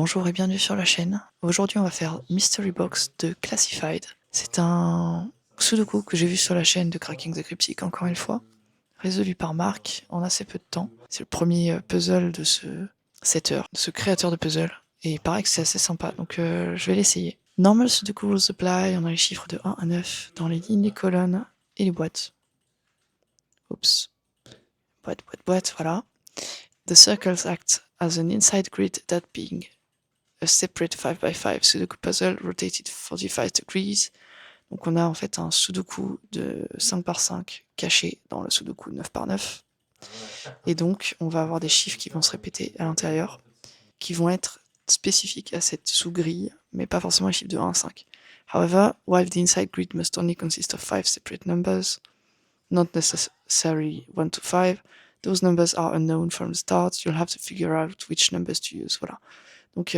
Bonjour et bienvenue sur la chaîne. Aujourd'hui, on va faire Mystery Box de Classified. C'est un sudoku que j'ai vu sur la chaîne de Cracking the Cryptic, encore une fois, résolu par Marc en assez peu de temps. C'est le premier puzzle de ce setter, de ce créateur de puzzle, et il paraît que c'est assez sympa, donc je vais l'essayer. Normal Sudoku Rules Apply, on a les chiffres de 1 à 9 dans les lignes, les colonnes et les boîtes. Oups. Boîte, voilà. The circles act as an inside grid, that being a separate 5x5 Sudoku puzzle rotated 45 degrees. Donc on a en fait un Sudoku de 5x5 caché dans le Sudoku 9x9. Et donc on va avoir des chiffres qui vont se répéter à l'intérieur, qui vont être spécifiques à cette sous-grille, mais pas forcément les chiffres de 1 à 5. However, while the inside grid must only consist of 5 separate numbers, not necessarily 1 to 5, those numbers are unknown from the start, you'll have to figure out which numbers to use. Voilà. Donc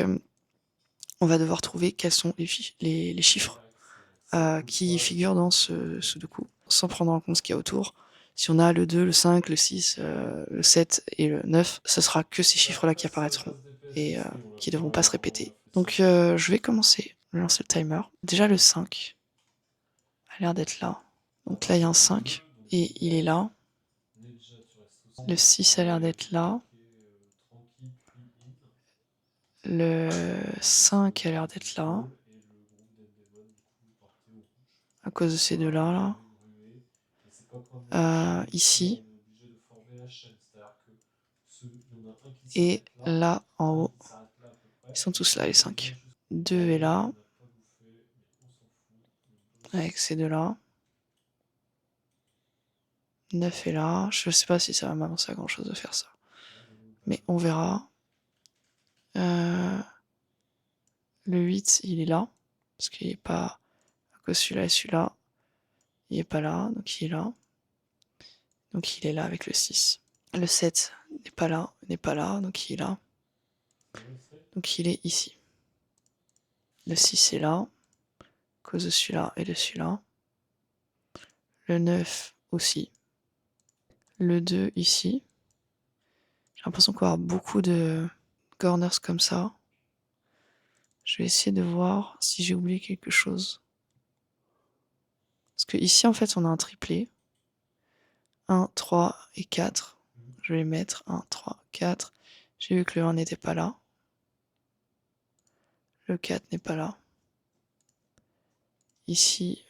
on va devoir trouver quels sont les chiffres qui figurent dans ce Sudoku, sans prendre en compte ce qu'il y a autour. Si on a le 2, le 5, le 6, le 7 et le 9, ce sera que ces chiffres-là qui apparaîtront et qui ne devront pas se répéter. Donc je vais commencer, je vais lancer le timer. Déjà le 5 a l'air d'être là. Donc là il y a un 5 et il est là. Le 6 a l'air d'être là. Le 5 a l'air d'être là. À cause de ces deux-là, là. Ici. Et là, en haut. Ils sont tous là, les 5. 2 est là. Avec ces deux-là. 9 est là. Je sais pas si ça va m'avancer à grand chose de faire ça. Mais on verra. Le 8, il est là. Parce qu'il est pas... À cause celui-là et celui-là. Il est pas là, donc il est là. Donc il est là avec le 6. Le 7 n'est pas là, donc il est là. Donc il est ici. Le 6 est là. À cause de celui-là et de celui-là. Le 9 aussi. Le 2 ici. J'ai l'impression qu'on va avoir beaucoup de corners comme ça. Je vais essayer de voir si j'ai oublié quelque chose. Parce que ici, en fait, on a un triplé. 1, 3 et 4. Je vais les mettre 1, 3, 4. J'ai vu que le 1 n'était pas là. Le 4 n'est pas là. Ici,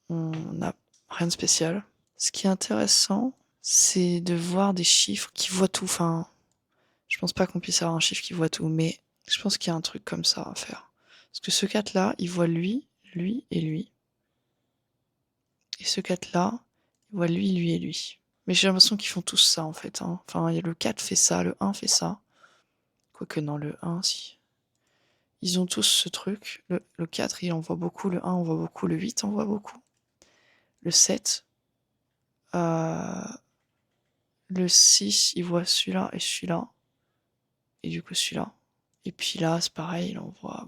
on n'a rien de spécial. Ce qui est intéressant, c'est de voir des chiffres qui voient tout. Enfin, je pense pas qu'on puisse avoir un chiffre qui voit tout, mais je pense qu'il y a un truc comme ça à faire. Parce que ce 4-là, il voit lui, lui et lui. Et ce 4-là, il voit lui, lui et lui. Mais j'ai l'impression qu'ils font tous ça, en fait. Hein. Enfin, le 4 fait ça, le 1 fait ça. Quoique non, le 1, si. Ils ont tous ce truc. Le 4, il en voit beaucoup. Le 1, on voit beaucoup. Le 8, on voit beaucoup. Le 7, le 6, il voit celui-là et celui-là. Et du coup, celui-là. Et puis là, c'est pareil, il en voit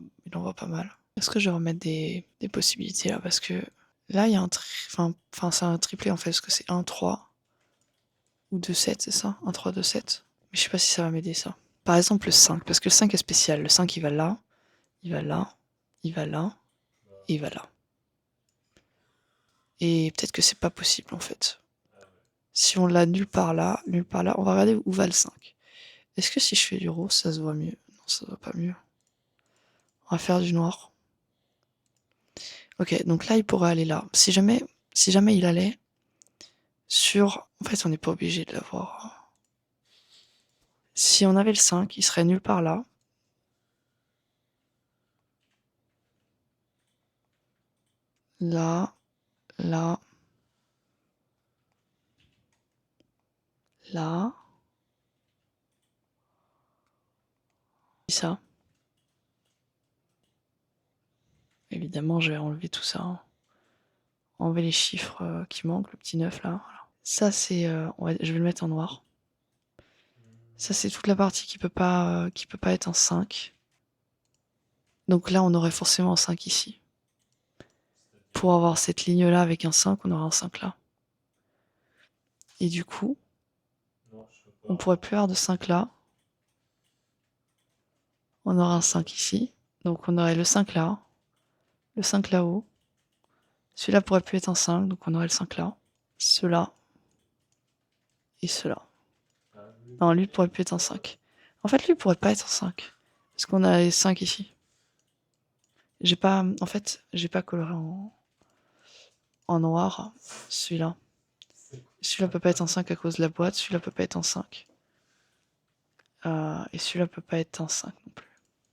pas mal. Est-ce que je vais remettre des possibilités là? Parce que là, il y a un enfin, c'est un triplé en fait, parce que c'est 1, 3 ou 2, 7, c'est ça? 1, 3, 2, 7. Mais je sais pas si ça va m'aider ça. Par exemple, le 5, parce que le 5 est spécial. Le 5, il va là, il va là, il va là, et il va là. Et peut-être que c'est pas possible en fait. Si on l'a nulle part là, on va regarder où va le 5. Est-ce que si je fais du rose, ça se voit mieux? Non, ça se voit pas mieux. On va faire du noir. Ok, donc là, il pourrait aller là. Si jamais il allait sur... En fait, on n'est pas obligé de l'avoir. Si on avait le 5, il serait nulle part là. Là, là, là. Ça. Évidemment, je vais enlever tout ça. Hein. Enlever les chiffres qui manquent, le petit 9 là. Voilà. Ça, c'est... je vais le mettre en noir. Ça, c'est toute la partie qui peut pas être un 5. Donc là, on aurait forcément un 5 ici. Pour avoir cette ligne-là avec un 5, on aura un 5 là. Et du coup, on pourrait plus avoir de 5 là. On aura un 5 ici. Donc on aurait le 5 là, le 5 là-haut. Celui-là pourrait plus être un 5, donc on aurait le 5 là. Ceux-là. Et ceux-là. Non, lui pourrait plus être un 5. En fait, lui pourrait pas être un 5. Parce qu'on a les 5 ici. J'ai pas... En fait, j'ai pas coloré en noir celui-là. Celui-là peut pas être un 5 à cause de la boîte. Celui-là peut pas être un 5. Et celui-là peut pas être un 5 non plus.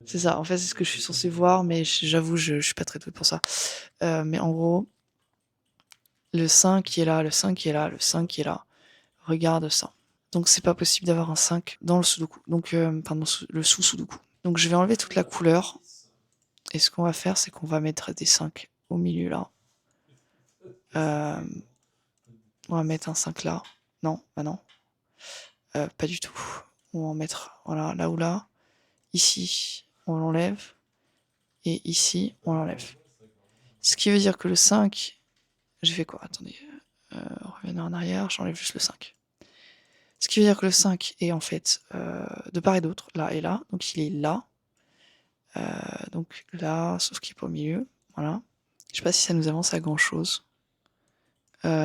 C'est ça, en fait, c'est ce que je suis censée voir, mais j'avoue, je suis pas très douée pour ça. Mais en gros, le 5 qui est là, le 5 qui est là, le 5 qui est là. Regarde ça. Donc c'est pas possible d'avoir un 5 dans le Sudoku. Donc, pardon, le sous-Sudoku. Donc je vais enlever toute la couleur. Et ce qu'on va faire, c'est qu'on va mettre des 5 au milieu là. On va mettre un 5 là. Non, bah non. Pas du tout. On va en mettre, voilà, là ou là. Ici, on l'enlève. Et ici, on l'enlève. Ce qui veut dire que le 5... J'ai fait quoi? Attendez. Revenons en arrière, j'enlève juste le 5. Ce qui veut dire que le 5 est en fait de part et d'autre, là et là. Donc il est là. Donc là, sauf qu'il n'est pas au milieu. Voilà. Je sais pas si ça nous avance à grand chose.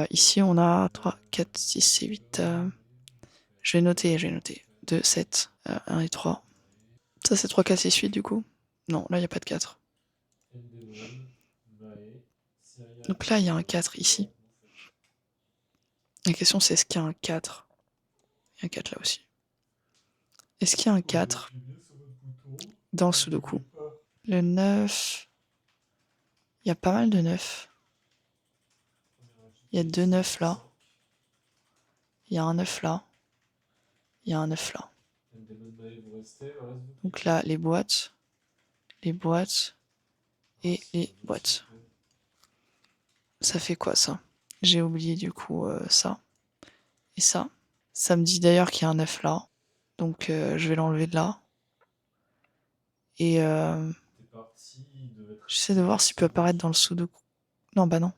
Ici, on a 3, 4, 6 et 8. Je vais noter. 2, 7, 1 et 3. Ça, c'est 3, 4, 6, 8 du coup. Non, là, il n'y a pas de 4. Donc là, il y a un 4 ici. La question, c'est est-ce qu'il y a un 4? Il y a un 4 là aussi. Est-ce qu'il y a un 4 dans le Sudoku? Le 9... Il y a pas mal de 9. Il y a 2 9 là. Il y a un 9 là. Il y a un 9 là. Donc là, les boîtes et les boîtes. Ça fait quoi ça? J'ai oublié du coup ça et ça. Ça me dit d'ailleurs qu'il y a un 9 là. Donc je vais l'enlever de là. Et j'essaie de voir s'il peut apparaître dans le Sudoku. Non, bah non.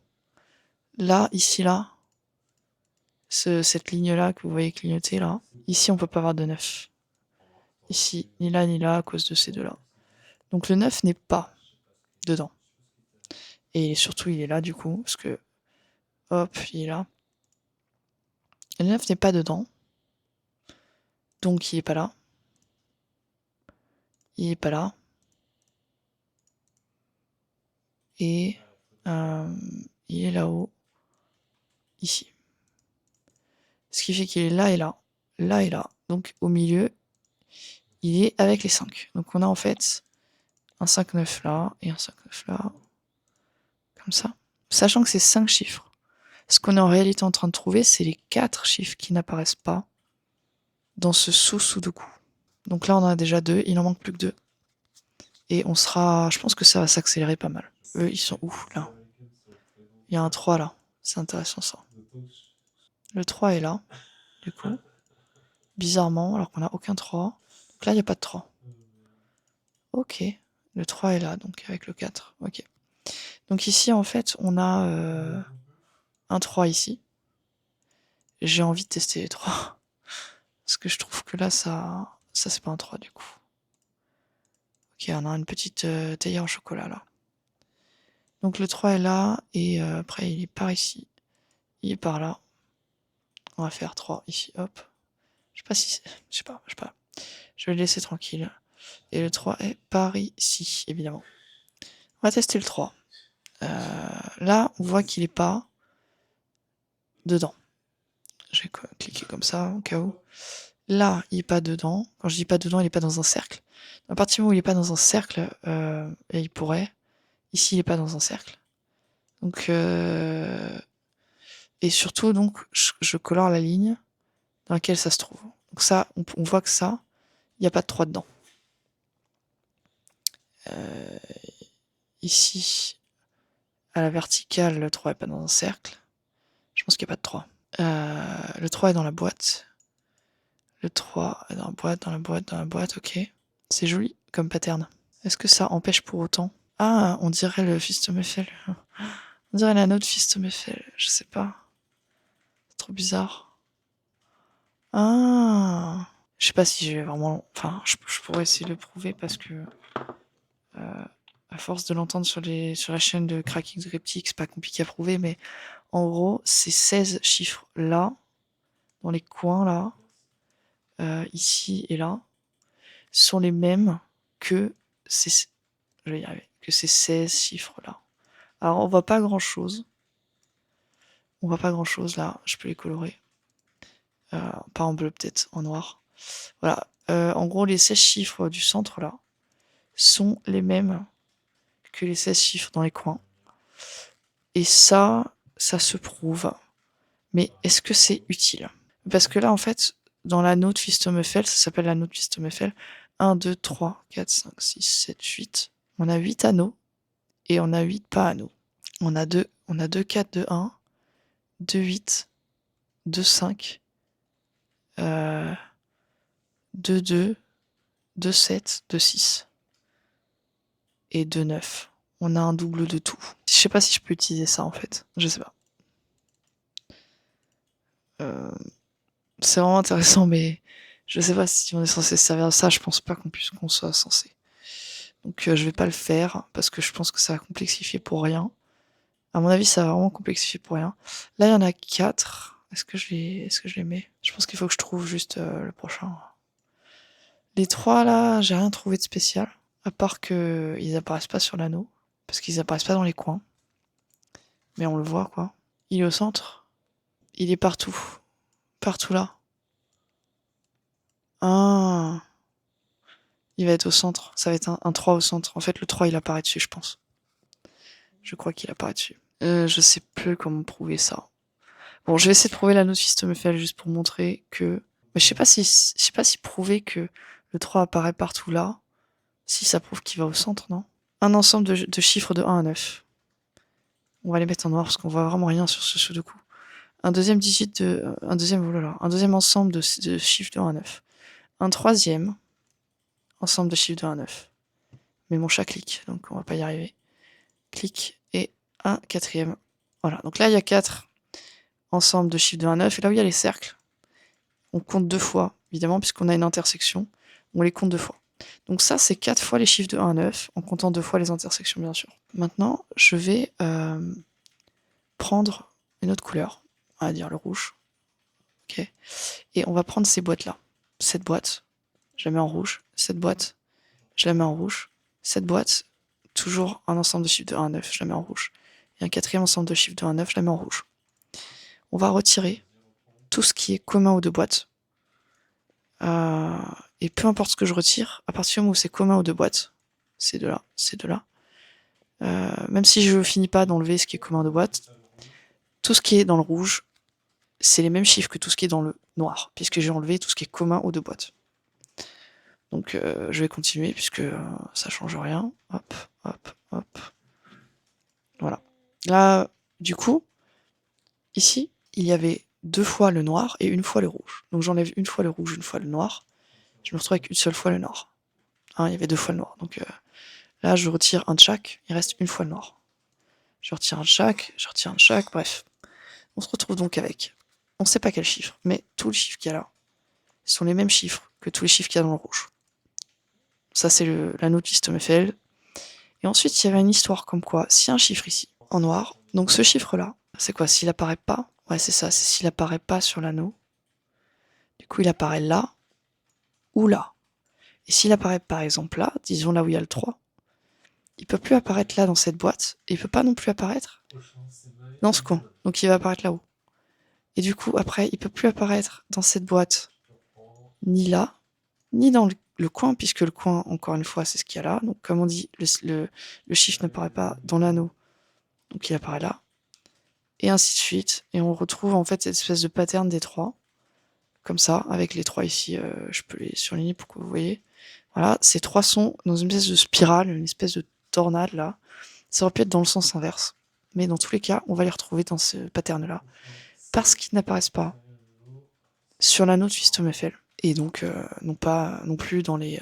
Là, ici, là. Cette ligne-là que vous voyez clignoter là. Ici, on peut pas avoir de 9. Ici, ni là, à cause de ces deux-là. Donc le 9 n'est pas dedans. Et surtout, il est là du coup, parce que... Hop, il est là. Le 9 n'est pas dedans. Donc il est pas là. Il est pas là. Et il est là-haut. Ici. Ce qui fait qu'il est là et là. Là et là. Donc au milieu, il est avec les 5. Donc on a en fait un 5-9 là et un 5-9 là. Comme ça. Sachant que c'est 5 chiffres. Ce qu'on est en réalité en train de trouver, c'est les 4 chiffres qui n'apparaissent pas dans ce sous-Sudoku. Donc là, on en a déjà 2. Il en manque plus que 2. Et on sera... Je pense que ça va s'accélérer pas mal. Eux, ils sont où, là? Il y a un 3, là. C'est intéressant, ça. Le 3 est là, du coup. Bizarrement, alors qu'on n'a aucun 3. Donc là, il n'y a pas de 3. Ok. Le 3 est là, donc avec le 4. Ok. Donc ici, en fait, on a un 3 ici. J'ai envie de tester les 3. Parce que je trouve que là, ça c'est pas un 3, du coup. Ok, on a une petite théière au chocolat, là. Donc le 3 est là, et après, il est par ici. Il est par là. On va faire 3 ici, hop. Je sais pas si c'est... Je sais pas. Je vais le laisser tranquille. Et le 3 est par ici, évidemment. On va tester le 3. Là, on voit qu'il est pas dedans. Je vais cliquer comme ça, au cas où. Là, il est pas dedans. Quand je dis pas dedans, il est pas dans un cercle. À partir du moment où il est pas dans un cercle, et il pourrait. Ici, il est pas dans un cercle. Donc, et surtout, donc, je colore la ligne dans laquelle ça se trouve. Donc ça, on voit que ça, il n'y a pas de 3 dedans. Ici, à la verticale, le 3 est pas dans un cercle. Je pense qu'il n'y a pas de 3. Le 3 est dans la boîte. Le 3 est dans la boîte, ok. C'est joli comme pattern. Est-ce que ça empêche pour autant? Ah, on dirait le Fistomeffel. On dirait la note Fistomeffel, je sais pas. C'est trop bizarre. Ah, Je sais pas si j'ai vraiment... Enfin, je pourrais essayer de le prouver parce que... à force de l'entendre sur la chaîne de Cracking the Cryptic, c'est pas compliqué à prouver, mais en gros, ces 16 chiffres là, dans les coins là, ici et là, sont les mêmes que ces... Je vais y arriver. Que ces 16 chiffres là. Alors on voit pas grand chose. On voit pas grand chose là, je peux les colorer. Pas en bleu peut-être, en noir. Voilà. En gros, les 16 chiffres du centre là sont les mêmes que les 16 chiffres dans les coins. Et ça se prouve. Mais est-ce que c'est utile? Parce que là, en fait, dans l'anneau de Twistomeffel, ça s'appelle l'anneau de Twistomeffel, 1, 2, 3, 4, 5, 6, 7, 8. On a 8 anneaux et on a 8 pas anneaux. On a 2 4, 2, 1, 2, 8, 2, 5, 2, 2, 2, 7, 2, 6 et 2, 9. On a un double de tout. Je sais pas si je peux utiliser ça en fait. Je sais pas. C'est vraiment intéressant, mais je sais pas si on est censé se servir de ça. Je pense pas qu'on soit censé. Donc je vais pas le faire parce que je pense que ça va complexifier pour rien. À mon avis, ça va vraiment complexifier pour rien. Là, il y en a 4. Est-ce que je les mets? Je pense qu'il faut que je trouve juste le prochain. Les 3 là, j'ai rien trouvé de spécial. À part qu'ils apparaissent pas sur l'anneau. Parce qu'ils apparaissent pas dans les coins. Mais on le voit quoi. Il est au centre. Il est partout. Partout là. Ah. Il va être au centre. Ça va être un 3 au centre. En fait, le 3 il apparaît dessus, je pense. Je crois qu'il apparaît dessus. Je sais plus comment prouver ça. Bon, je vais essayer de prouver l'anneau de Twistomeffel juste pour montrer que... Mais je sais pas si prouver que le 3 apparaît partout là, si ça prouve qu'il va au centre, non? Un ensemble de chiffres de 1 à 9. On va les mettre en noir parce qu'on voit vraiment rien sur ce sudoku. Un deuxième ensemble de chiffres de 1 à 9. Un troisième ensemble de chiffres de 1 à 9. Mais mon chat clique, donc on va pas y arriver. Clique et un quatrième. Voilà, donc là il y a 4 ensembles de chiffres de 1 à 9, et là où il y a les cercles, on compte 2 fois, évidemment, puisqu'on a une intersection, on les compte 2 fois. Donc ça, c'est 4 fois les chiffres de 1 à 9, en comptant 2 fois les intersections, bien sûr. Maintenant, je vais prendre une autre couleur, on va dire le rouge. Ok. Et on va prendre ces boîtes-là. Cette boîte, je la mets en rouge. Cette boîte, je la mets en rouge. Cette boîte, toujours un ensemble de chiffres de 1 à 9, je la mets en rouge. Et un quatrième ensemble de chiffres de 1 à 9, je la mets en rouge. On va retirer tout ce qui est commun aux deux boîtes. Et peu importe ce que je retire, à partir du moment où c'est commun aux deux boîtes, ces deux-là, même si je finis pas d'enlever ce qui est commun aux deux boîtes, tout ce qui est dans le rouge, c'est les mêmes chiffres que tout ce qui est dans le noir, puisque j'ai enlevé tout ce qui est commun aux deux boîtes. Donc je vais continuer, puisque ça change rien. Hop, hop, hop. Voilà. Là, du coup, ici, il y avait 2 fois le noir et 1 fois le rouge. Donc j'enlève 1 fois le rouge, 1 fois le noir. Je me retrouve avec 1 seule fois le noir. Hein, il y avait 2 fois le noir. Donc là, je retire un de chaque, il reste 1 fois le noir. Je retire un de chaque, je retire un de chaque, bref. On se retrouve donc avec, on ne sait pas quel chiffre, mais tous les chiffres qu'il y a là sont les mêmes chiffres que tous les chiffres qu'il y a dans le rouge. Ça, c'est l'anneau de Twistomeffel. Et ensuite, il y avait une histoire comme quoi, si un chiffre ici, en noir, donc ce chiffre-là, c'est quoi? S'il apparaît pas, ouais, c'est ça, c'est s'il apparaît pas sur l'anneau, du coup, il apparaît là ou là. Et s'il apparaît par exemple là, disons là où il y a le 3, il peut plus apparaître là dans cette boîte, et il peut pas non plus apparaître dans ce coin. Donc il va apparaître là-haut. Et du coup, après, il peut plus apparaître dans cette boîte, ni là, ni dans le coin, puisque le coin, encore une fois, c'est ce qu'il y a là. Donc comme on dit, le chiffre n'apparaît pas dans l'anneau, donc il apparaît là. Et ainsi de suite. Et on retrouve en fait cette espèce de pattern des 3, comme ça, avec les 3 ici, je peux les surligner pour que vous voyez. Voilà, ces 3 sont dans une espèce de spirale, une espèce de tornade là. Ça aurait pu être dans le sens inverse. Mais dans tous les cas, on va les retrouver dans ce pattern-là. Parce qu'ils n'apparaissent pas sur l'anneau de Twistomeffel. Et donc, non plus dans les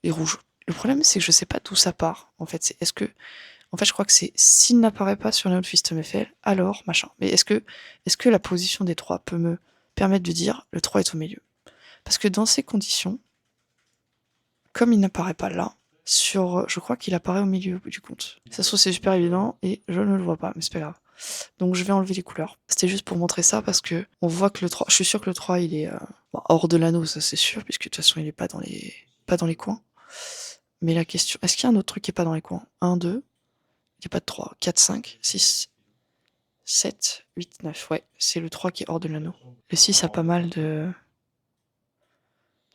rouges. Le problème, c'est que je sais pas d'où ça part. En fait, je crois que c'est s'il n'apparaît pas sur l'anneau de Twistomeffel, alors machin. Mais est-ce que la position des 3 peut me permettre de dire le 3 est au milieu? Parce que dans ces conditions, comme il n'apparaît pas là, je crois qu'il apparaît au milieu du compte. Ça se trouve c'est super évident et je ne le vois pas, mais c'est pas grave. Donc je vais enlever les couleurs. C'était juste pour montrer ça parce que on voit que le 3, je suis sûr que le 3 il est hors de l'anneau, ça c'est sûr, puisque de toute façon il est pas dans les coins. Mais la question, est-ce qu'il y a un autre truc qui est pas dans les coins? 1, 2, il n'y a pas de 3, 4, 5, 6, 7, 8, 9, ouais, c'est le 3 qui est hors de l'anneau. Le 6 a pas mal de...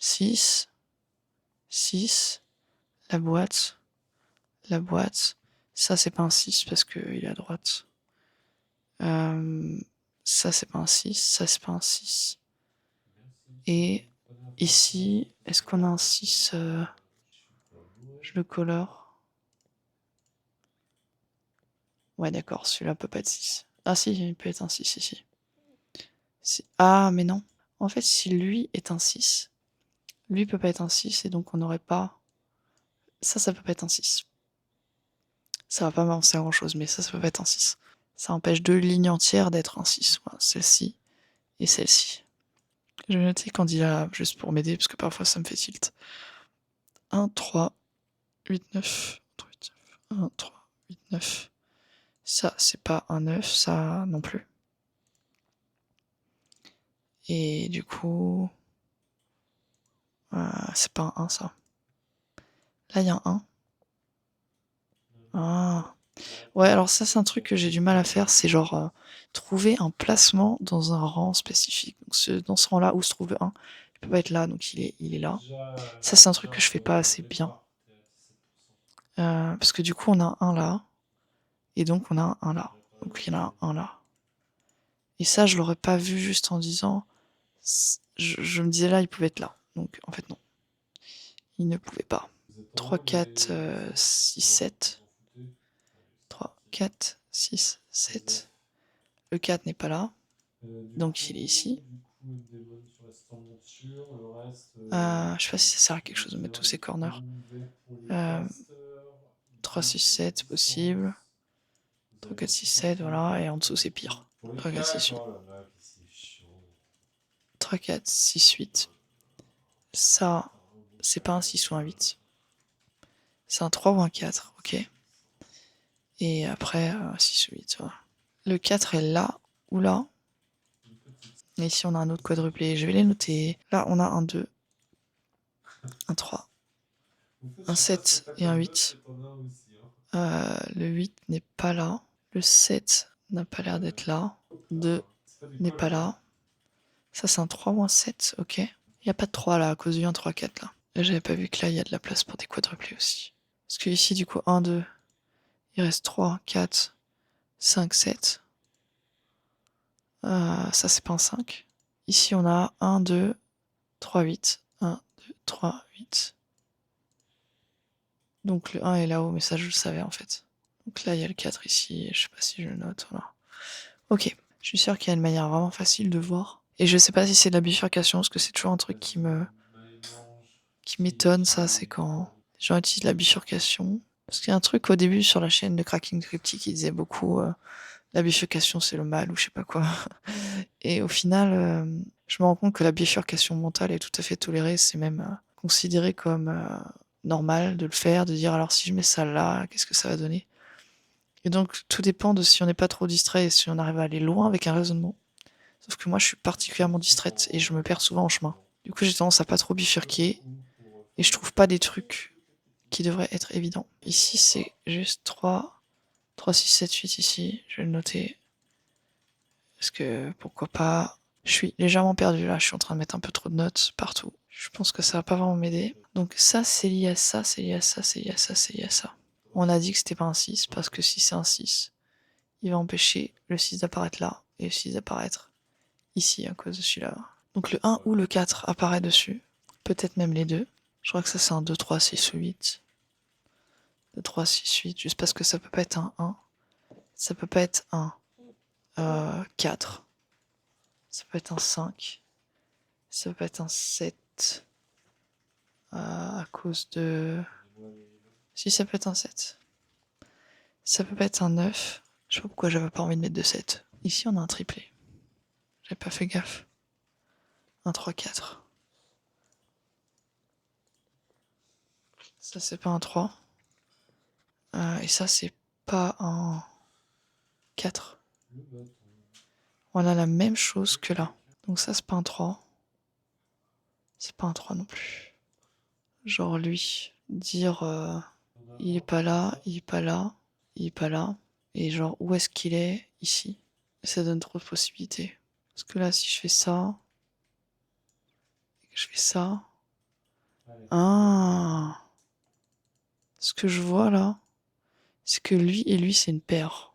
6, 6, la boîte, ça c'est pas un 6 parce qu'il est à droite. Ça c'est pas un 6, ça c'est pas un 6. Et ici, est-ce qu'on a un 6 je le colore. Ouais d'accord, celui-là peut pas être 6. Ah si, il peut être un 6 ici. Ah mais non. En fait, si lui est un 6, lui peut pas être un 6 et donc on n'aurait pas... Ça peut pas être un 6. Ça va pas m'avancer à grand chose, mais ça peut pas être un 6. Ça empêche deux lignes entières d'être un 6. Voilà, celle-ci et celle-ci. Je vais noter candidat juste pour m'aider, parce que parfois ça me fait tilt. 1, 3, 8, 9. 1, 3, 8, 9. Ça, c'est pas un 9, ça non plus. Et du coup... c'est pas un 1, ça. Là, il y a un 1. Ah. Ouais, alors ça, c'est un truc que j'ai du mal à faire, c'est genre trouver un placement dans un rang spécifique. Donc dans ce rang-là où se trouve le 1, il peut pas être là, donc il est là. Ça, c'est un truc que je fais pas assez bien. Parce que du coup, on a un là, et donc on a un là. Donc il y en a un là. Et ça, je l'aurais pas vu juste en disant... Je me disais là, il pouvait être là. Donc en fait, non. Il ne pouvait pas. 3, 4, 6, 7. 3, 4, 6, 7. Le 4 n'est pas là. Donc il est ici. Je sais pas si ça sert à quelque chose de mettre tous ces corners. 3, 6, 7, possible. 3, 4, 6, 7, voilà. Et en dessous, c'est pire. 3, 4, 6, 8. 3, 4, 6, 8. Ça, c'est pas un 6 ou un 8. C'est un 3 ou un 4, ok. Et après, 6 ou 8, voilà. Le 4 est là ou là. Et ici, on a un autre quadruplé. Je vais les noter. Là, on a un 2, un 3, un 7 et un 8. Le 8 n'est pas là. Le 7 n'a pas l'air d'être là. 2 n'est pas là. Ça, c'est un 3 ou un 7, ok. Il n'y a pas de 3 là, à cause du 1, 3, 4 là. Là, j'avais pas vu que là, il y a de la place pour des quadruplés aussi. Parce que ici, du coup, 1, 2, il reste 3, 4, 5, 7. Ça, c'est pas un 5. Ici, on a 1, 2, 3, 8. 1, 2, 3, 8. Donc le 1 est là-haut, mais ça, je le savais en fait. Donc là, il y a le 4 ici, et je sais pas si je le note, voilà. Ok, je suis sûr qu'il y a une manière vraiment facile de voir. Et je sais pas si c'est de la bifurcation, parce que c'est toujours un truc qui m'étonne, ça, c'est quand les gens utilisent la bifurcation. Parce qu'il y a un truc au début sur la chaîne de Cracking Cryptic qui disait beaucoup la bifurcation c'est le mal ou je sais pas quoi. Et au final, je me rends compte que la bifurcation mentale est tout à fait tolérée, c'est même considéré comme normal de le faire, de dire alors si je mets ça là, qu'est-ce que ça va donner? Et donc tout dépend de si on n'est pas trop distrait et si on arrive à aller loin avec un raisonnement. Sauf que moi je suis particulièrement distraite et je me perds souvent en chemin. Du coup j'ai tendance à pas trop bifurquer et je trouve pas des trucs qui devraient être évidents. Ici c'est juste 3, 3, 6, 7, 8 ici, je vais le noter. Parce que pourquoi pas. Je suis légèrement perdu là, je suis en train de mettre un peu trop de notes partout. Je pense que ça va pas vraiment m'aider. Donc ça c'est lié à ça, c'est lié à ça, c'est lié à ça, c'est lié à ça. On a dit que c'était pas un 6, parce que si c'est un 6, il va empêcher le 6 d'apparaître là, et le 6 d'apparaître ici à cause de celui-là. Donc le 1 ou le 4 apparaît dessus, peut-être même les deux. Je crois que ça c'est un 2, 3, 6 ou 8. 2, 3, 6, 8, juste parce que ça peut pas être un 1. Ça peut pas être un 4. Ça peut être un 5. Ça peut être un 7. À cause de... Si, ça peut être un 7. Ça peut pas être un 9. Je sais pas pourquoi j'avais pas envie de mettre de 7. Ici, on a un triplé. J'avais pas fait gaffe. Un 3, 4. Ça, c'est pas un 3. Et ça, c'est pas un 4. On a la même chose que là. Donc ça, c'est pas un 3. C'est pas un 3 non plus. Genre lui, dire il est pas là, il est pas là, il est pas là. Et genre où est-ce qu'il est? Ici. Ça donne trop de possibilités. Parce que là, si je fais ça, et que je fais ça... Ah, ce que je vois là, c'est que lui et lui, c'est une paire.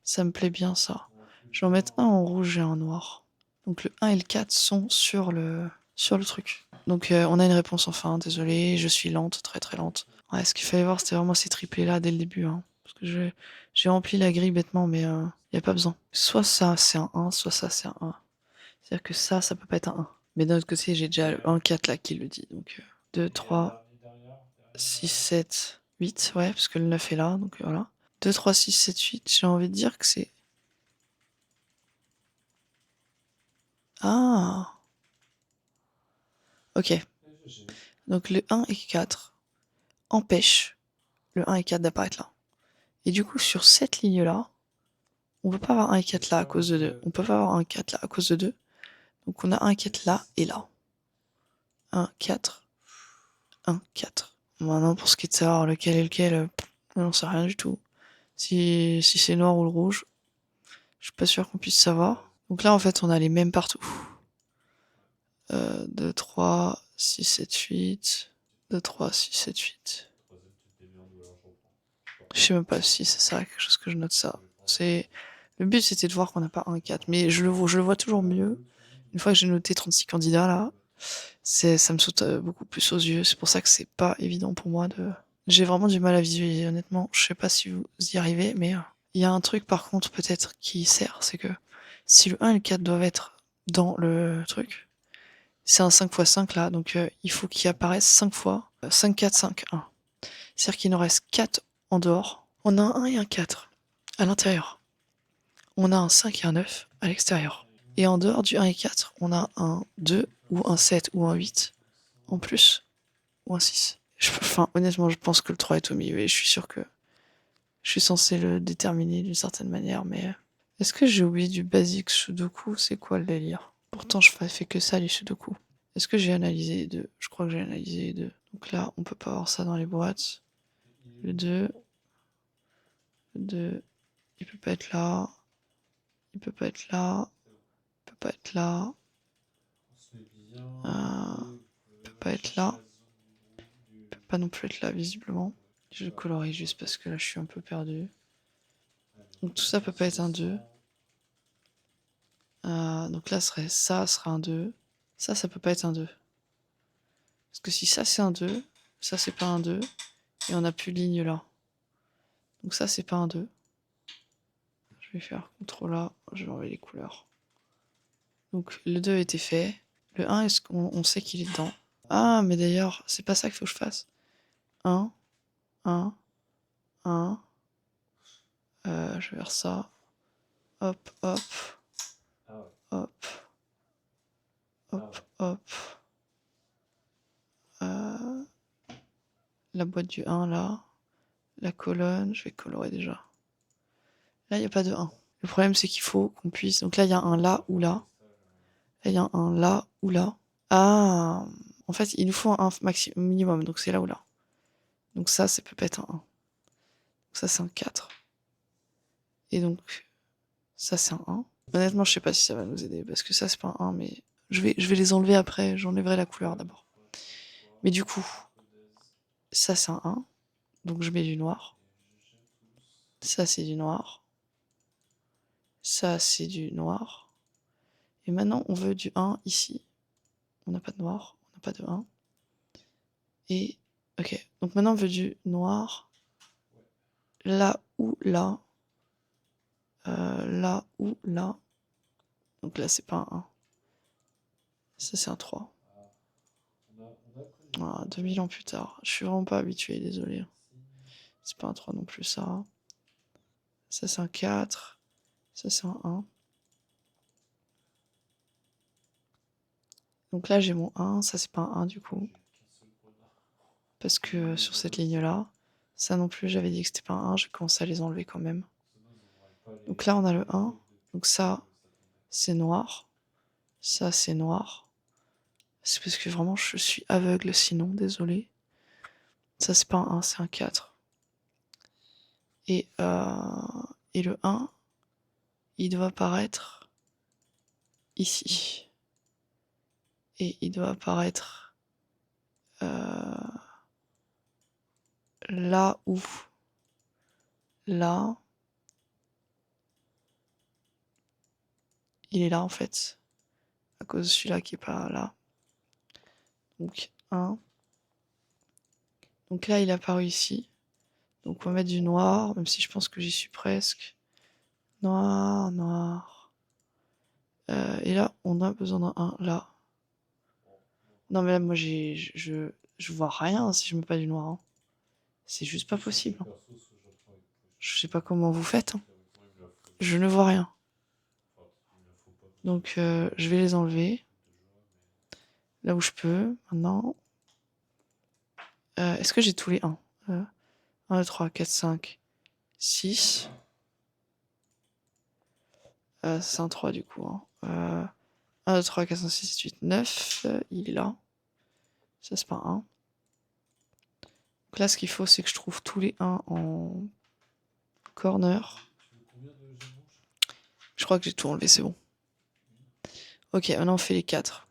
Ça me plaît bien ça. Je vais en mettre un en rouge et un en noir. Donc le 1 et le 4 sont sur le truc. Donc on a une réponse enfin, désolé, je suis lente, très très lente. Ouais, ce qu'il fallait voir, c'était vraiment ces triplés là dès le début. Hein. Parce que j'ai rempli la grille bêtement, mais y a pas besoin. Soit ça, c'est un 1, soit ça, c'est un 1. C'est-à-dire que ça peut pas être un 1. Mais d'un autre côté, j'ai déjà le 1, 4 là qui le dit. Donc 2, 3, 6, 7, 8, ouais, parce que le 9 est là, donc voilà. 2, 3, 6, 7, 8, j'ai envie de dire que c'est... Ah, ok. Donc le 1 et 4 empêchent le 1 et 4 d'apparaître là. Et du coup, sur cette ligne-là, on peut pas avoir 1 et 4 là à cause de 2. On peut pas avoir 1 et 4 là à cause de 2. Donc on a 1 et 4 là et là. 1, 4, 1, 4. Maintenant, pour ce qui est de savoir lequel est lequel, on n'en sait rien du tout. Si c'est noir ou le rouge, je suis pas sûr qu'on puisse savoir. Donc là, en fait, on a les mêmes partout. 2, 3, 6, 7, 8. 2, 3, 6, 7, 8. Je sais même pas si ça sert à quelque chose que je note ça. Le but, c'était de voir qu'on n'a pas 1 et 4. Mais je le vois toujours mieux. Une fois que j'ai noté 36 candidats, là, ça me saute beaucoup plus aux yeux. C'est pour ça que c'est pas évident pour moi de... J'ai vraiment du mal à visualiser, honnêtement. Je sais pas si vous y arrivez, mais il y a un truc, par contre, peut-être, qui sert. C'est que si le 1 et le 4 doivent être dans le truc, c'est un 5 x 5 là, donc il faut qu'il apparaisse 5 fois. 5, 4, 5, 1. C'est-à-dire qu'il en reste 4 en dehors. On a un 1 et un 4 à l'intérieur. On a un 5 et un 9 à l'extérieur. Et en dehors du 1 et 4, on a un 2 ou un 7 ou un 8 en plus. Ou un 6. Enfin, honnêtement, je pense que le 3 est au milieu et je suis sûr que je suis censé le déterminer d'une certaine manière, mais... Est-ce que j'ai oublié du basique Sudoku? C'est quoi le délire? Pourtant, je fais que ça, les Sudoku. Est-ce que j'ai analysé les deux? Je crois que j'ai analysé les deux. Donc là, on peut pas avoir ça dans les boîtes. Le 2. Le 2. Il peut pas être là. Il peut pas être là. Il peut pas être là. Il peut pas être là. Il peut pas non plus être là, visiblement. Je le colorie juste parce que là, je suis un peu perdu. Donc tout ça peut pas être un 2. Donc là, ça sera un 2. Ça peut pas être un 2. Parce que si ça, c'est un 2, ça, c'est pas un 2. Et on n'a plus de ligne là. Donc ça, c'est pas un 2. Je vais faire CTRL A, je vais enlever les couleurs. Donc le 2 a été fait. Le 1, est-ce qu'on sait qu'il est dedans? Ah, mais d'ailleurs, c'est pas ça qu'il faut que je fasse. 1, 1, 1. Je vais faire ça. Hop, hop. Hop. Hop, hop. La boîte du 1 là. La colonne, je vais colorer déjà. Là, il n'y a pas de 1. Le problème, c'est qu'il faut qu'on puisse... Donc là, il y a un là ou là. Là, il y a un là ou là. Ah, en fait, il nous faut un minimum, donc c'est là ou là. Donc ça peut pas être un 1. Donc ça, c'est un 4. Et donc, ça, c'est un 1. Honnêtement, je sais pas si ça va nous aider, parce que ça, c'est pas un 1, mais je vais les enlever après. J'enlèverai la couleur d'abord. Mais du coup, ça, c'est un 1. Donc je mets du noir. Ça, c'est du noir. Ça, c'est du noir. Et maintenant, on veut du 1 ici. On n'a pas de noir, on n'a pas de 1. Et, ok. Donc maintenant, on veut du noir. Là ou là. Là ou là. Donc là, c'est pas un 1. Ça, c'est un 3. Ah, 2000 ans plus tard. Je suis vraiment pas habitué, désolé. C'est pas un 3 non plus, ça. Ça, c'est un 4. Ça, c'est un 1. Donc là, j'ai mon 1. Ça, c'est pas un 1 du coup. Parce que sur cette ligne-là, ça non plus, j'avais dit que c'était pas un 1, j'ai commencé à les enlever quand même. Donc là, on a le 1. Donc ça, c'est noir. Ça, c'est noir. C'est parce que vraiment, je suis aveugle sinon, désolé. Ça, c'est pas un 1, c'est un 4. Et le 1, il doit apparaître ici. Et il doit apparaître là où. Là. Il est là en fait. À cause de celui-là qui est pas là. Donc 1. Donc là, il est apparu ici. Donc on va mettre du noir, même si je pense que j'y suis presque. Noir, noir. Et là, on a besoin d'un 1 là. Non mais là, moi, je vois rien si je mets pas du noir. Hein. C'est juste pas possible. Hein. Je sais pas comment vous faites. Hein. Je ne vois rien. Donc je vais les enlever. Là où je peux, maintenant. Est-ce que j'ai tous les 1 1, 2, 3, 4, 5, 6. C'est un 3 du coup. Hein. 1, 2, 3, 4, 5, 6, 7, 8, 9. Il est là. Ça, c'est pas un 1. Donc là, ce qu'il faut, c'est que je trouve tous les 1 en corner. Je crois que j'ai tout enlevé, c'est bon. Ok, maintenant on fait les 4.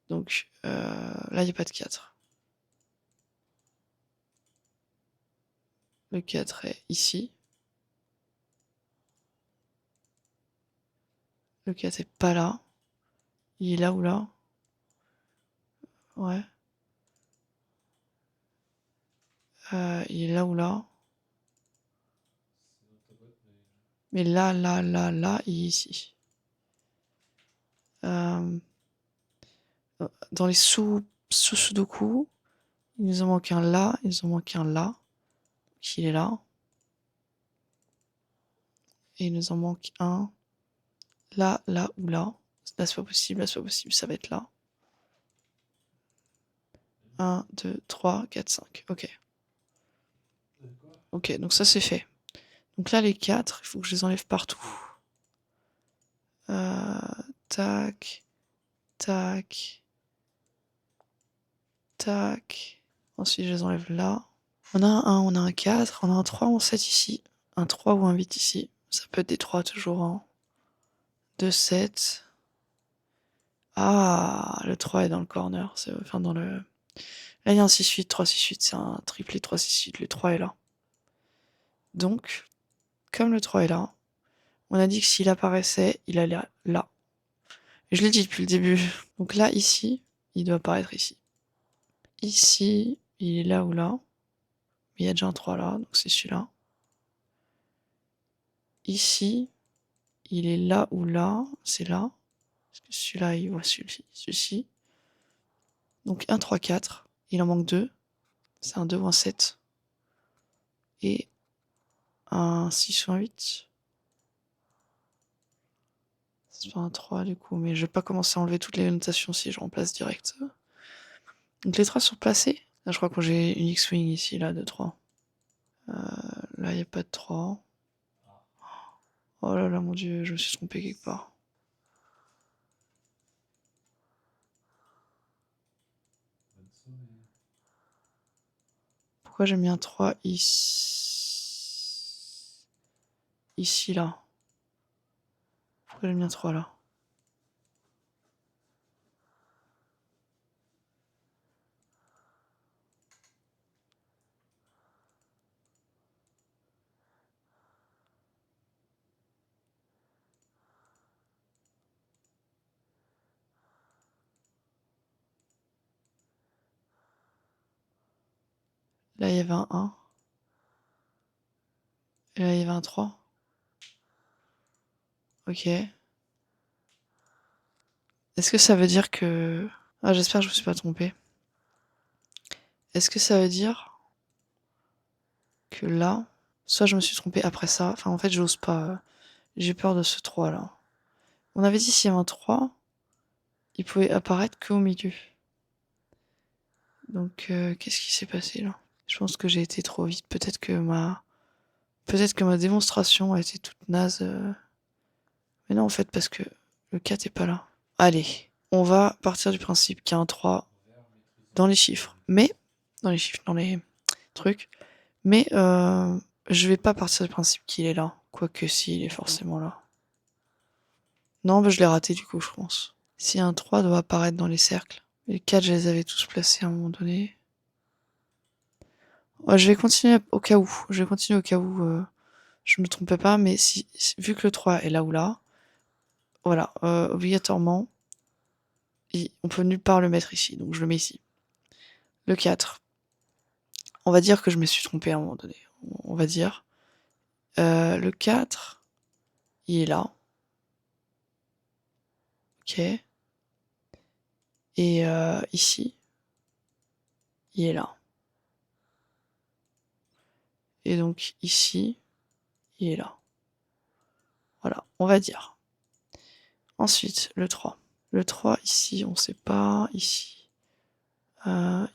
Donc là, il n'y a pas de 4. Le 4 est ici. Le 4 est pas là. Il est là ou là? Ouais. Il est là ou là? Mais là, il est ici. Dans les sous-sudoku, il nous en manque un là, il nous en manque un là. Donc il est là. Et il nous en manque un là, là ou là. Là, c'est pas possible, là, c'est pas possible, ça va être là. 1, 2, 3, 4, 5. Ok. Ok, donc ça c'est fait. Donc là, les 4, il faut que je les enlève partout. Tac, tac, tac. Ensuite, je les enlève là. On a un 1, on a un 4, on a un 3 ou un 7 ici. Un 3 ou un 8 ici. Ça peut être des 3 toujours. Hein. 2, 7. Ah, le 3 est dans le corner. Enfin, dans le... Là, il y a un 6-8, 3-6-8. C'est un triplé 3-6-8. Le 3 est là. Donc, comme le 3 est là, on a dit que s'il apparaissait, il allait là. Je l'ai dit depuis le début. Donc là, ici, il doit apparaître ici. Ici, il est là ou là. Mais il y a déjà un 3 là, donc c'est celui-là. Ici, il est là ou là. C'est là. Parce que celui-là, il voit celui-ci. Donc 1, 3, 4. Il en manque 2. C'est un 2 ou un 7. Et un 6 ou un 8. C'est pas un 3 du coup, mais je vais pas commencer à enlever toutes les notations si je remplace direct. Donc les 3 sont placés. Là, je crois que j'ai une X-Wing ici, là, de 3. Là, il n'y a pas de 3. Oh là là, mon dieu, je me suis trompé quelque part. Pourquoi j'ai mis un 3 ici? Ici, là. Pourquoi j'ai mis un 3 là? Là, il y avait un 1. Et là, il y avait un 3. Ok. Est-ce que ça veut dire que... Ah, j'espère que je me suis pas trompé. Est-ce que ça veut dire que là... Soit je me suis trompé après ça. Enfin, en fait, j'ose pas. J'ai peur de ce 3 là. On avait dit s'il y avait un 3, il pouvait apparaître qu'au milieu. Donc, qu'est-ce qui s'est passé là? Je pense que j'ai été trop vite. Peut-être que ma démonstration a été toute naze. Mais non, en fait, parce que le 4 est pas là. Allez, on va partir du principe qu'il y a un 3 dans les chiffres. Mais, dans les chiffres, dans les trucs. Mais, je vais pas partir du principe qu'il est là. Quoique si, il est forcément là. Non, bah, je l'ai raté du coup, je pense. Si un 3 doit apparaître dans les cercles. Les 4, je les avais tous placés à un moment donné. Ouais, je vais continuer au cas où. Je vais continuer au cas où je me trompais pas. Mais vu que le 3 est là ou là, voilà, obligatoirement, on peut nulle part le mettre ici. Donc je le mets ici. Le 4. On va dire que je me suis trompé à un moment donné. On va dire. Le 4, il est là. Ok. Et ici, il est là. Et donc ici, il est là. Voilà, on va dire. Ensuite, le 3. Le 3, ici, on sait pas. Ici.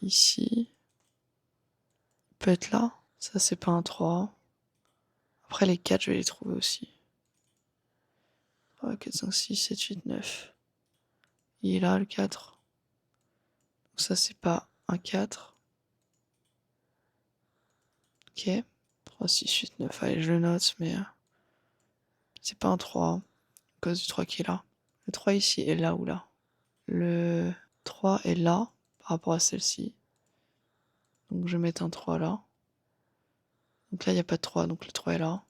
Ici. Il peut être là. Ça, c'est pas un 3. Après, les 4, je vais les trouver aussi. 3, 4, 5, 6, 7, 8, 9. Il est là, le 4. Donc ça, c'est pas un 4. Ok. 3, 6, 8, 9. Allez, je le note, mais c'est pas un 3. À cause du 3 qui est là. Le 3 ici est là ou là. Le 3 est là par rapport à celle-ci. Donc je vais mettre un 3 là. Donc là, il n'y a pas de 3, donc le 3 est là.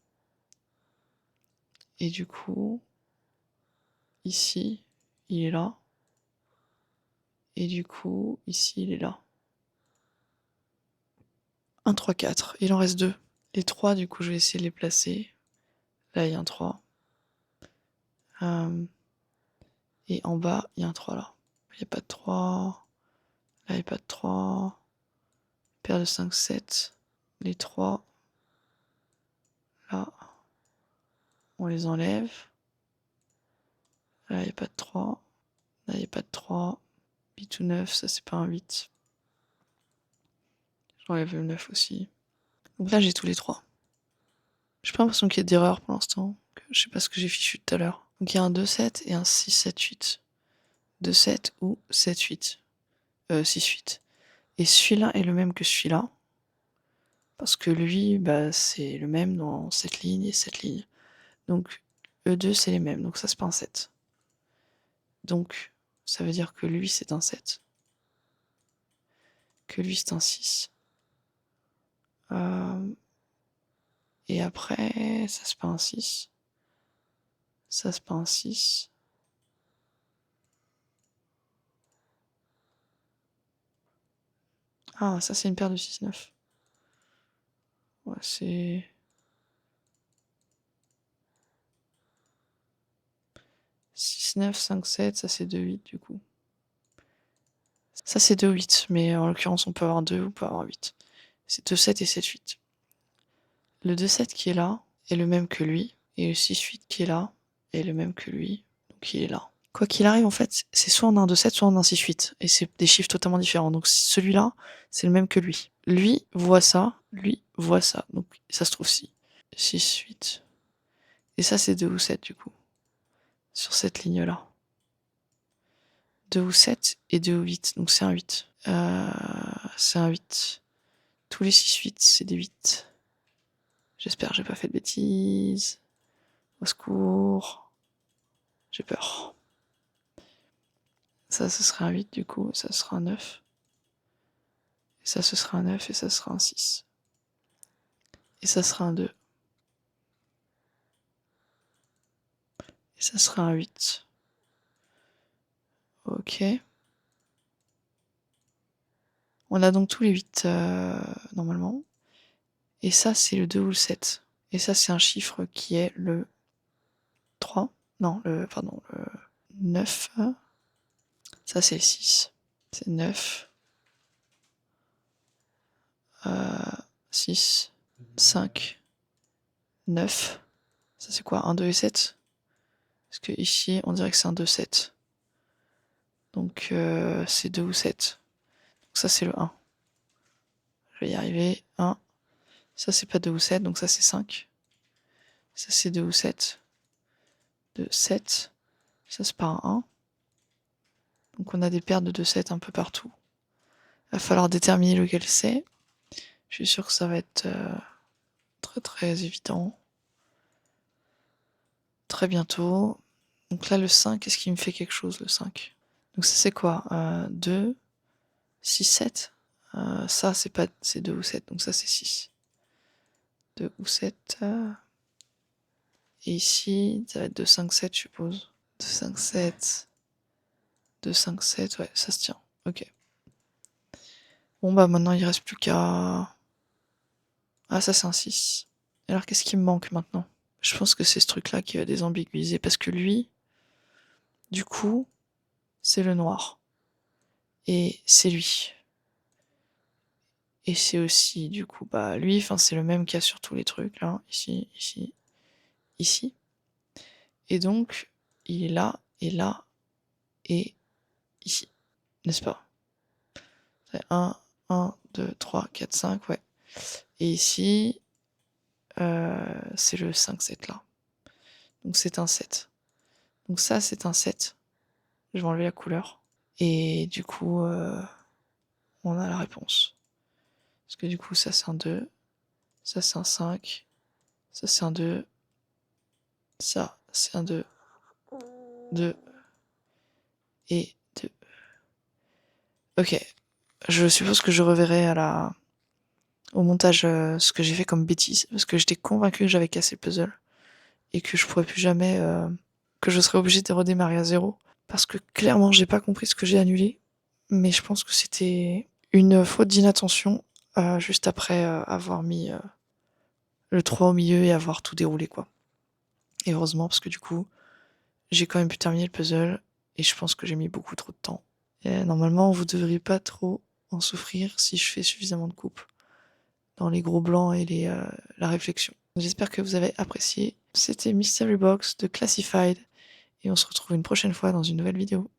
Et du coup, ici, il est là. Et du coup, ici, il est là. 1, 3, 4. Il en reste 2. Les 3, du coup, je vais essayer de les placer. Là, il y a un 3. Et en bas, il y a un 3 là. Il n'y a pas de 3. Là, il n'y a pas de 3. Paire de 5, 7. Les 3, là, on les enlève. Là, il n'y a pas de 3. Là, il n'y a pas de 3. 8 ou 9, ça, c'est pas un 8. J'enlève le 9 aussi. Donc là, j'ai tous les 3. J'ai pas l'impression qu'il y ait d'erreur pour l'instant. Je sais pas ce que j'ai fichu tout à l'heure. Donc il y a un 2, 7 et un 6, 7, 8. 2, 7 ou 7, 8. 6, 8. Et celui-là est le même que celui-là. Parce que lui, bah, c'est le même dans cette ligne et cette ligne. Donc E2, c'est les mêmes. Donc ça, c'est pas un 7. Donc ça veut dire que lui, c'est un 7. Que lui, c'est un 6. Et après, ça, c'est pas un 6. Ça, c'est pas un 6. Ah, ça, c'est une paire de 6, 9. Ouais, c'est... 6, 9, 5, 7, ça c'est 2, 8 du coup. Ça c'est 2, 8, mais en l'occurrence on peut avoir 2 ou on peut avoir 8. C'est 2, 7 et 7, 8. Le 2, 7 qui est là est le même que lui, et le 6, 8 qui est là est le même que lui, donc il est là. Quoi qu'il arrive, en fait, c'est soit on a un 2, 7, soit on a un 6, 8, et c'est des chiffres totalement différents. Donc celui-là, c'est le même que lui. Lui voit ça, donc ça se trouve si. 6, 8. Et ça c'est 2 ou 7 du coup, sur cette ligne-là. 2 ou 7 et 2 ou 8, donc c'est un 8. C'est un 8. Tous les 6 8, c'est des 8. J'espère que j'ai pas fait de bêtises. Au secours. J'ai peur. Ça, ce sera un 8 du coup, et ça sera un 9. Et ça, ce sera un 9, et ça sera un 6. Et ça sera un 2. Et ça sera un 8. Ok. On a donc tous les 8 normalement. Et ça, c'est le 2 ou le 7. Et ça, c'est un chiffre qui est le 3. Non, le 9. Ça, c'est le 6. C'est 9. 6. 5. 9. Ça, c'est quoi? 1, 2 et 7? Parce que ici, on dirait que c'est un 2, 7. Donc, c'est 2 ou 7. ça c'est le 1. Je vais y arriver. 1. Ça c'est pas 2 ou 7, donc ça c'est 5. Ça c'est 2 ou 7. 2, 7. Ça c'est pas un 1. Donc on a des paires de 2, 7 un peu partout. Il va falloir déterminer lequel c'est. Je suis sûr que ça va être très très évident. Très bientôt. Donc là le 5, est-ce qu'il me fait quelque chose le 5? Donc ça c'est quoi 2, 6, 7. Ça c'est pas, c'est 2 ou 7, donc ça c'est 6. 2 ou 7. Et ici, ça va être 2, 5, 7 je suppose. 2, 5, 7. 2, 5, 7, ouais, ça se tient. Ok. Bon bah maintenant il reste plus qu'à... Ah ça c'est un 6. Alors qu'est-ce qui me manque maintenant? Je pense que c'est ce truc-là qui va désambiguiser, parce que lui, du coup, c'est le noir. Et c'est lui. Et c'est aussi, du coup, bah lui, enfin c'est le même qu'il y a sur tous les trucs, là, ici, ici, ici. Et donc, il est là, et ici. N'est-ce pas? C'est 1, 2, 3, 4, 5, ouais. Et ici, c'est le 5, 7 là. Donc c'est un 7. Donc ça, c'est un 7. Je vais enlever la couleur. Et du coup, on a la réponse. Parce que du coup, ça c'est un 2. Ça c'est un 5. Ça c'est un 2. Ça c'est un 2. 2. Et 2. Ok. Je suppose que je reverrai au montage ce que j'ai fait comme bêtise. Parce que j'étais convaincue que j'avais cassé le puzzle. Et que je pourrais plus jamais... que je serais obligée de redémarrer à 0. Parce que clairement, j'ai pas compris ce que j'ai annulé. Mais je pense que c'était une faute d'inattention juste après avoir mis le 3 au milieu et avoir tout déroulé, quoi. Et heureusement, parce que du coup, j'ai quand même pu terminer le puzzle et je pense que j'ai mis beaucoup trop de temps. Et normalement, vous devriez pas trop en souffrir si je fais suffisamment de coupes dans les gros blancs et la réflexion. J'espère que vous avez apprécié. C'était Mystery Box de Classified et on se retrouve une prochaine fois dans une nouvelle vidéo.